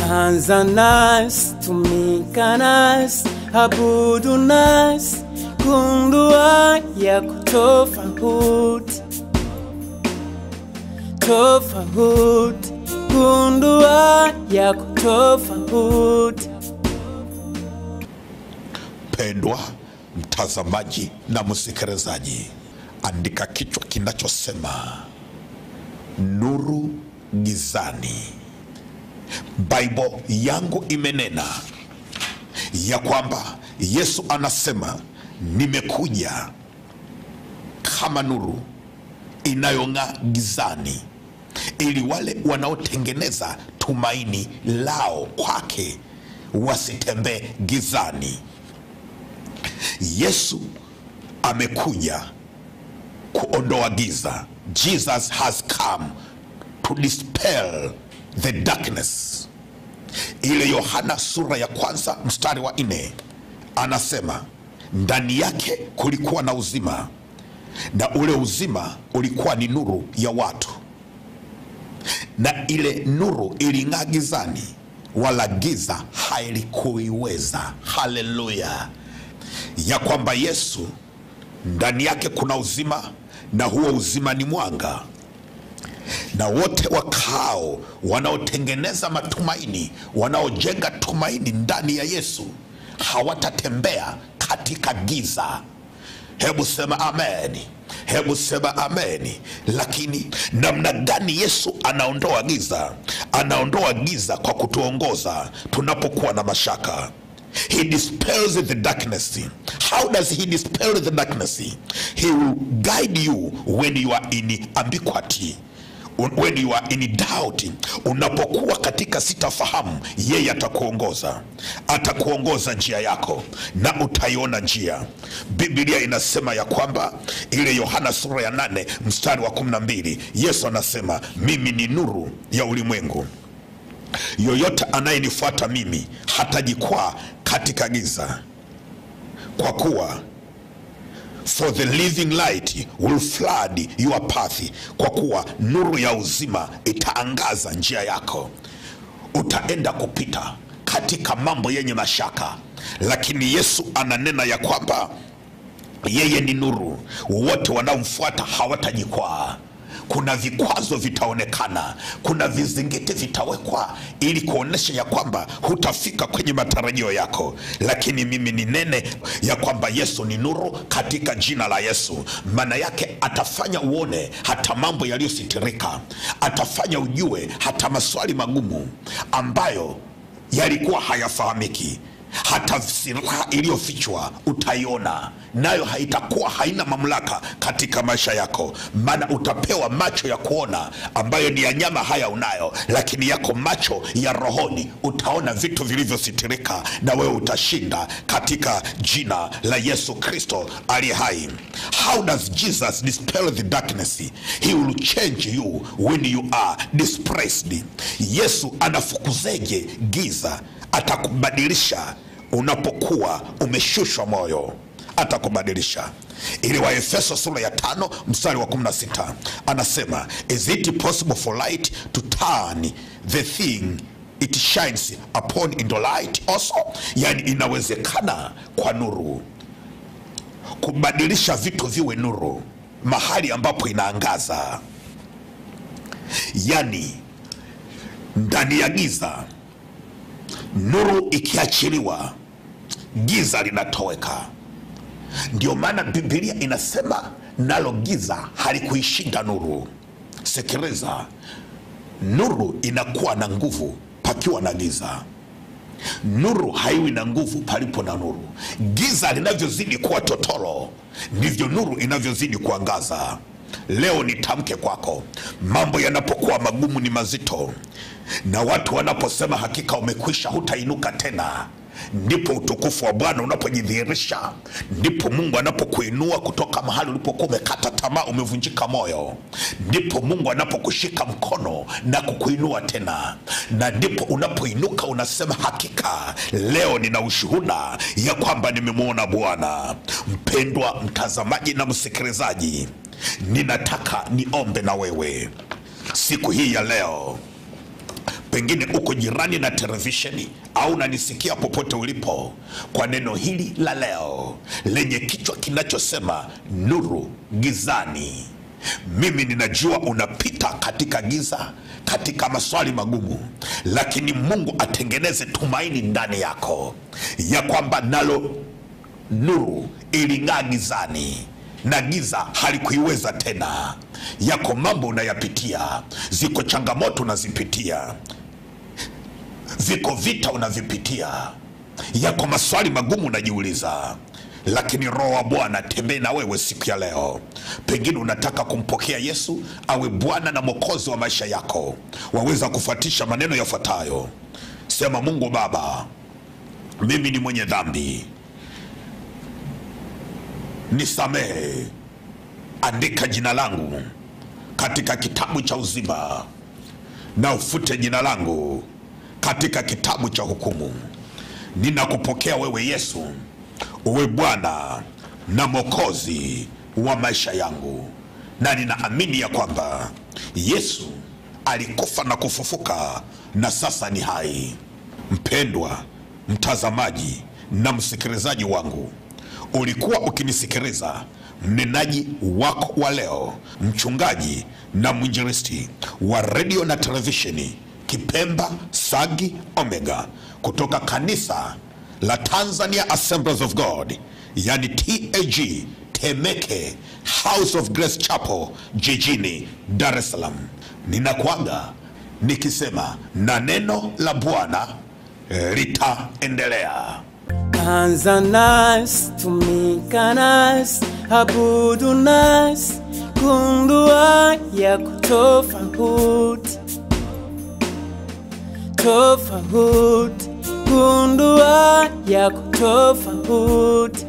anza nasi, tumika nasi, abudu nasi, gundua yako tofauti, tofauti, gundua yako tofauti. Pendwa mtazamaji na msikilizaji, andika kichwa kinachosema nuru gizani. Bible yangu imenena ya kwamba Yesu anasema nimekuja kama nuru inayong'aa gizani, ili wale wanaotengeneza tumaini lao kwake wasitembee gizani. Yesu amekuja kuondoa giza. Jesus has come to dispel the darkness. Ile Yohana sura ya 1 mstari wa 4 anasema ndani yake kulikuwa na uzima, na ule uzima ulikuwa ni nuru ya watu, na ile nuru iling'aa gizani, wala giza halikuiweza. Haleluya! Ya kwamba Yesu ndani yake kuna uzima, na huo uzima ni mwanga, na wote wakao wanaotengeneza matumaini, wanaojenga tumaini ndani ya Yesu, hawatatembea katika giza. Hebu sema amen. Hebu sema amen. Lakini namna gani Yesu anaondoa giza? Anaondoa giza kwa kutuongoza tunapokuwa na mashaka. He dispels the darkness. How does he dispel the darkness? He will guide you when you are in ambiguity, when you are in doubt. Unapokuwa katika sitafahamu, yeye atakuongoza. Atakuongoza njia yako na utaiona njia. Biblia inasema ya kwamba ile Yohana sura ya 8 mstari wa 12, Yesu anasema mimi ni nuru ya ulimwengu, yoyote anayenifuata mimi hatajikwaa katika giza, kwa kuwa for the living light will flood your path. Kwa kuwa nuru ya uzima itaangaza njia yako. Utaenda kupita katika mambo yenye mashaka, lakini Yesu ananena ya kwamba yeye ni nuru, wote wanaomfuata hawatajikwaa. Kuna vikwazo vitaonekana, kuna vizingiti vitawekwa ili kuonesha ya kwamba hutafika kwenye matarajio yako, lakini mimi ni nene ya kwamba Yesu ni nuru katika jina la Yesu. Maana yake atafanya uone hata mambo yaliyositirika, atafanya ujue hata maswali magumu ambayo yalikuwa hayafahamiki. Hata silaha iliyofichwa utaiona, nayo haitakuwa haina mamlaka katika maisha yako, maana utapewa macho ya kuona ambayo ni ya nyama haya unayo, lakini yako macho ya rohoni, utaona vitu vilivyositirika, na wewe utashinda katika jina la Yesu Kristo aliye hai. How does Jesus dispel the darkness? He will change you when you are depressed. Yesu anafukuzeje giza? Atakubadilisha unapokuwa umeshushwa moyo, atakubadilisha. Ili wa Efeso sura ya 5 mstari wa 16 anasema is it possible for light to turn the thing it shines upon into light also? Yani inawezekana kwa nuru kubadilisha vitu viwe nuru mahali ambapo inaangaza. Yani ndani ya giza, nuru ikiachiliwa, giza linatoweka. Ndio maana Biblia inasema nalo giza halikuishinda nuru. Sikiliza, nuru inakuwa na nguvu pakiwa na giza. Nuru haiwi na nguvu palipo na nuru. Giza linavyozidi kuwa totoro, ndivyo nuru inavyozidi kuangaza. Leo nitamke kwako, mambo yanapokuwa magumu ni mazito, na watu wanaposema hakika umekwisha, hutainuka tena, ndipo utukufu wa Bwana unapojidhihirisha. Ndipo Mungu anapokuinua kutoka mahali ulipokuwa umekata tamaa, umevunjika moyo. Ndipo Mungu anapokushika mkono na kukuinua tena, na ndipo unapoinuka unasema hakika leo nina ushuhuda ya kwamba nimemwona Bwana. Mpendwa mtazamaji na msikilizaji, ninataka niombe na wewe siku hii ya leo. Pengine uko jirani na televisheni au unanisikia popote ulipo, kwa neno hili la leo lenye kichwa kinachosema nuru gizani. Mimi ninajua unapita katika giza, katika maswali magumu, lakini Mungu atengeneze tumaini ndani yako ya kwamba nalo nuru iling'aa gizani na giza halikuiweza tena. Yako mambo unayapitia, ziko changamoto unazipitia, viko vita unavipitia, yako maswali magumu unajiuliza, lakini Roho wa Bwana tembee na wewe siku ya leo. Pengine unataka kumpokea Yesu awe Bwana na Mwokozi wa maisha yako. Waweza kufuatisha maneno yafuatayo. Sema: Mungu Baba, mimi ni mwenye dhambi, nisamehe. Andika jina langu katika kitabu cha uzima na ufute jina langu katika kitabu cha hukumu. Ninakupokea wewe Yesu uwe Bwana na Mwokozi wa maisha yangu, na ninaamini ya kwamba Yesu alikufa na kufufuka na sasa ni hai. Mpendwa mtazamaji na msikilizaji wangu, ulikuwa ukinisikiliza mnenaji wako wa leo, mchungaji na mwinjilisti wa radio na televisheni Kipemba Sagi Omega, kutoka kanisa la Tanzania Assemblies of God, yani TAG, Temeke House of Grace Chapel, jijini Dar es Salaam. Ninakuaga nikisema na neno la Bwana litaendelea. Anza nasi, tumika nasi, abudu nasi, gundua yako tofauti, tofauti, gundua yako tofauti.